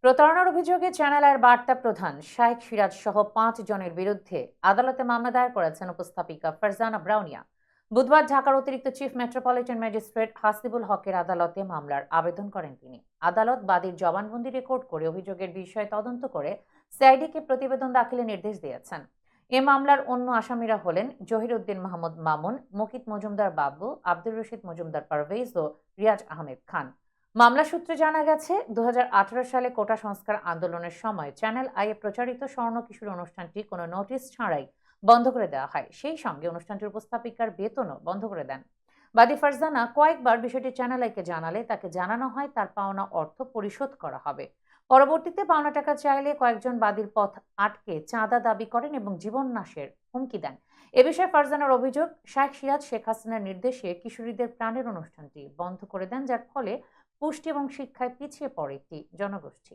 প্রতারণার অভিযোগে চ্যানেল আইয়ের বার্তা প্রধান শাইখ সিরাজ সহ 5 জনের বিরুদ্ধে আদালতে মামলা দায়ের করেছেন উপস্থাপিকা ফারজানা ব্রাউনিয়া। বুধবার ঢাকার অতিরিক্ত চিফ মেট্রোপলিটন ম্যাজিস্ট্রেট হাসিবুল হকের আদালতে মামলার আবেদন করেন তিনি। আদালত বাদীর জবানবন্দি রেকর্ড করে অভিযোগের বিষয়ে তদন্ত করে সিআইডিকে প্রতিবেদন দাখিলের নির্দেশ দিয়েছেন। এ মামলার অন্য আসামিরা হলেন জহিরউদ্দিন মাহমুদ মামুন, মুকিত মজুমদার বাবু, আব্দুর রশিদ মজুমদার পারভেজ ও রিয়াজ আহমেদ খান। মামলা সূত্রে জানা গেছে, 2018 সালে কোটা সংস্কার আন্দোলনের সময় চ্যানেল আইয়ে প্রচারিত স্বর্ণ কিশোর অনুষ্ঠানটি কোনো নোটিশ ছাড়াই বন্ধ করে দেওয়া হয়। সেই সঙ্গে অনুষ্ঠানটির উপস্থাপিকার বেতনও বন্ধ করে দেন। বাদী ফারজানা কয়েকবার বিষয়টি চ্যানেল আইকে জানালে তাকে জানানো হয় তার পাওনা অর্থ পরিশোধ করা হবে। পরবর্তীতে পাওনা টাকা চাইলে কয়েকজন বাদীর পথ আটকে চাঁদা দাবি করেন এবং জীবন নাশের হুমকি দেন। এ বিষয়ে ফারজানার অভিযোগ, শাইখ সিরাজ শেখ হাসিনার নির্দেশে কিশোরীদের প্রাণের অনুষ্ঠানটি বন্ধ করে দেন, যার ফলে পুষ্টি এবং শিক্ষায় পিছিয়ে পড়ে একটি জনগোষ্ঠী।